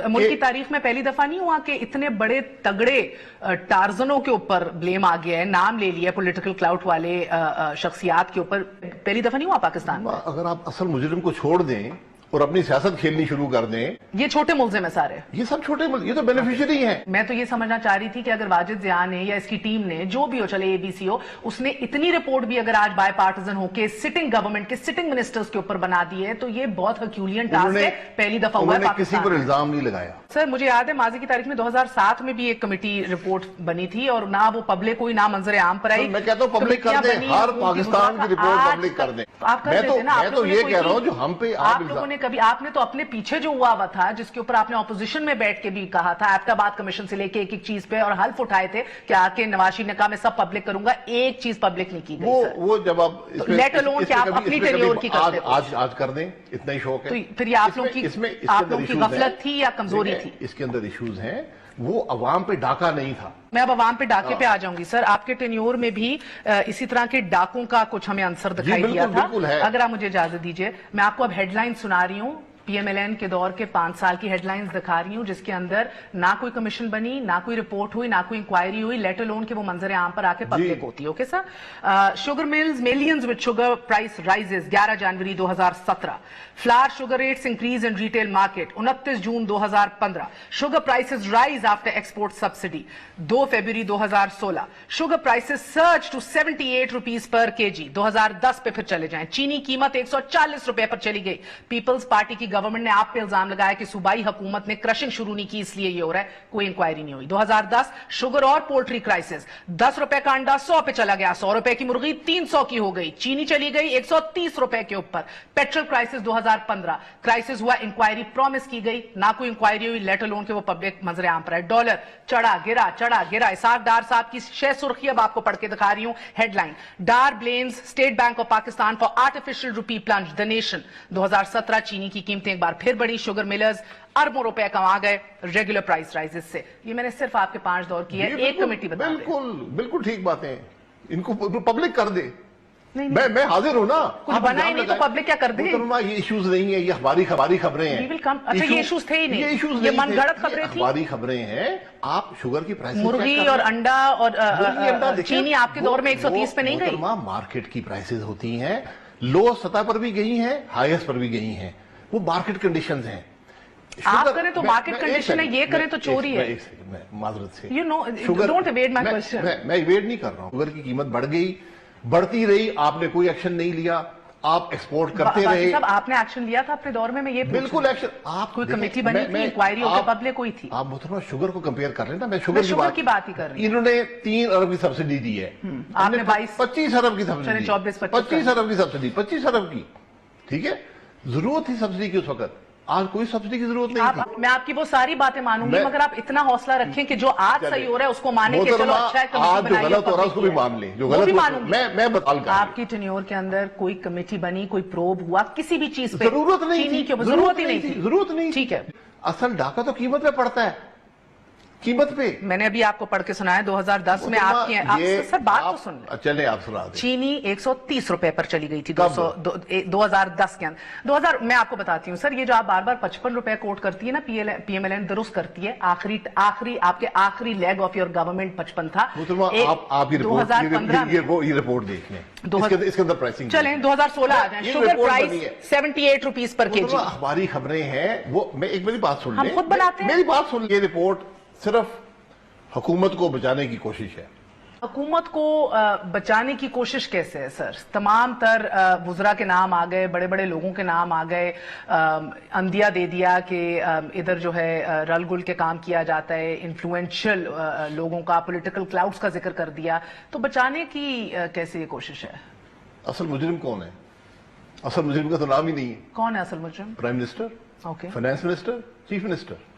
मुल्क की तारीख में पहली दफा नहीं हुआ कि इतने बड़े तगड़े टार्जनों के ऊपर ब्लेम आ गया है, नाम ले लिया पॉलिटिकल क्लाउट वाले शख्सियात के ऊपर, पहली दफा नहीं हुआ पाकिस्तान में। अगर आप असल मुजरिम को छोड़ दें और अपनी सियासत खेलनी शुरू कर दें, ये छोटे मुल्जिम है सारे, ये सब छोटे, ये तो बेनिफिशियरी हैं। मैं तो ये समझना चाह रही थी कि अगर वाजिद ज़िया ने या इसकी टीम ने, जो भी हो, चले एबीसी हो, उसने इतनी रिपोर्ट भी अगर आज बाय पार्टिजन होके सिटिंग गवर्नमेंट के सिटिंग मिनिस्टर्स के ऊपर बना दी है, तो ये बहुत हर्क्यूलियन टास्क है, पहली दफा हुआ है किसी पर इल्जाम नहीं लगाया। सर मुझे याद है माजी की तारीख में 2007 में भी एक कमेटी रिपोर्ट बनी थी और ना वो पब्लिक कोई ना मंजर आम पर आई। मैं कहता हूँ पब्लिक कर दें, हर पाकिस्तान की रिपोर्ट पब्लिक कर दें। आप कर देते ना, मैं तो ये कह रहा हूँ जो हम पे आप लोगों ने कभी, आपने तो अपने पीछे जो हुआ था, जिसके ऊपर आपने ऑपोजिशन में बैठ के भी कहा था, एबटाबाद कमीशन से लेके एक एक चीज पे और हल्फ उठाए थे कि आके नवाज शरीफ ने कहा मैं सब पब्लिक करूंगा, एक चीज पब्लिक नहीं की गई। वो जब आप लेट अलोन कि आप अपनी टेन्योर की करते हो, आज कर दें, इतना ही शौक है। तो फिर ये आप लोगों की गफलत थी या कमजोरी थी? इसके अंदर इश्यूज हैं, वो अवाम पे डाका नहीं था। मैं अब अवाम पे डाके पे आ जाऊंगी सर। आपके टेन्योर में भी इसी तरह के डाकों का कुछ हमें आंसर दिखाई दिया था। अगर आप मुझे इजाजत दीजिए, मैं आपको अब हेडलाइन सुना रही हूँ, पीएमएलएन के दौर के 5 साल की हेडलाइंस दिखा रही हूं, जिसके अंदर ना कोई कमीशन बनी, ना कोई रिपोर्ट हुई, ना कोई इंक्वायरी हुई, लेट अलोन के वो मंजर आम पर आके पब्लिक होती है। Okay sir. Sugar mills millions with sugar price rises 11 January 2017। Flower sugar rates increase in retail market 29 June 2015। Sugar prices rise after export subsidy 2 February 2016। Sugar prices surge to 78 rupees per KG 2010 पे फिर चले जाएं। चीनी कीमत 140 रुपए पर चली गई। पीपल्स पार्टी की गवर्नमेंट ने आप पे इल्जाम लगाया कि सूबाई हुकूमत ने क्रशिंग शुरू नहीं की, इसलिए ये हो रहा है, कोई इंक्वायरी नहीं हुई। 2010 शुगर और पोल्ट्री क्राइसिस, 10 रुपए का अंडा 100 पे चला गया, 100 रुपए की मुर्गी 300 की हो गई, चीनी चली गई 130 रुपए के ऊपर। पेट्रोल क्राइसिस 2015 क्राइसिस हुआ, इंक्वायरी प्रॉमिस की गई, ना कोई इंक्वायरी हुई, लेट अलोन के वो पब्लिक मंजर आम पर है। डॉलर चढ़ा गिरा। इसाक डार साहब की 6 सुर्खी अब आपको पढ़ के दिखा रही हूं। Headline, Dar blames state bank of Pakistan for artificial rupee plunge, the nation. 2017 चीनी की कीमतें एक बार फिर बढ़ी, शुगर मिलर्स अरबों रुपए कमा गए रेगुलर प्राइस राइजेस से। ये मैंने सिर्फ आपके 5 दौर की है, एक कमेटी बता रही है। बिल्कुल ठीक बातें, इनको पब्लिक कर दे। नहीं, मैं हाजिर हूं ना, कुछ बना ही नहीं तो पब्लिक क्या कर दे? ये इश्यूज नहीं है, ये हमारी खबरें हैं। अच्छा ये इश्यूज थे ही नहीं, ये मनगढ़ंत खबरें थी, हमारी खबरें हैं। आप शुगर की प्राइस, मुर्गी और अंडा और चीनी आपके दौर में 130 पे नहीं गई। मार्केट की प्राइसेस होती हैं, लो सतह पर भी गई हैं, हाईएस्ट पर भी गई हैं, वो मार्केट कंडीशंस हैं। आप करें तो मार्केट कंडीशन है, ये करें तो चोरी है। एक सेकंड, माजरत से, you know, don't evade my question. मैं इवेड नहीं कर रहा हूं। शुगर की कीमत बढ़ गई, बढ़ती रही, आपने कोई एक्शन नहीं लिया, आप एक्सपोर्ट करते रहे। सब आपने एक्शन लिया था अपने दौर में, मैं ये बिल्कुल एक्शन, आप कोई कमेटी बनी थी, इंक्वायरी होकर पब्लिक हुई थी। आप मोहतरमा शुगर को कंपेयर कर रहे हैं ना, मैं शुगर की बात ही कर रही हूं। इन्होंने 3 अरब की सब्सिडी दी है, आपने 25 अरब की सब्सिडी, 25 अरब की सब्सिडी, 25 अरब की, ठीक है। जरूरत थी सब्सिडी की उस वक्त, आज कोई सब्सिडी की जरूरत नहीं थी। मैं आपकी वो सारी बातें मानूंगी, मगर आप इतना हौसला रखें कि जो आज सही हो रहा है उसको माने कि चलो अच्छा है, आज जो गलत हो रहा है उसको भी मान लें, जो गलत मानूंगी। मैं बता, आपकी टेन्योर के अंदर कोई कमेटी बनी, कोई प्रोब हुआ किसी भी चीज पे? जरूरत नहीं थी, जरूरत ही नहीं थी, जरूरत नहीं। ठीक है, असल डाका तो कीमत पे पड़ता है, कीमत पे। मैंने अभी आपको पढ़ के सुनाया 2010 में आपकी सर बात तो सुन ले। चले आप सुना दें। चीनी 130 रुपए पर चली गई थी 2010 के अंदर। मैं आपको बताती हूँ सर, ये जो आप बार बार 55 रुपए कोट करती है ना, पीएमएलएन दुरुस्त करती है, आपके आखिरी लेग ऑफ योर गवर्नमेंट 55 था। आप 2015 ये रिपोर्ट देख लें, इसके अंदर प्राइसिंग चलें। 2016 आ जाए, sugar price 78 rupees per KG. हमारी खबरें हैं वो, मैं एक मेरी बात सुन, हम खुद बनाते हैं। मेरी बात सुन, ये रिपोर्ट सिर्फ हुकूमत को बचाने की कोशिश है। हुकूमत को बचाने की कोशिश कैसे है सर? तमाम तर वुज़रा के नाम आ गए, बड़े बड़े लोगों के नाम आ गए, अंदिया दे दिया कि इधर जो है रलगुल के काम किया जाता है, इन्फ्लुएंशियल लोगों का, पॉलिटिकल क्लाउड्स का जिक्र कर दिया, तो बचाने की कैसे ये कोशिश है? असल मुजरिम कौन है? असल मुजरिम का तो नाम ही नहीं है। कौन है असल मुजरिम? Prime minister, okay, finance minister, chief minister.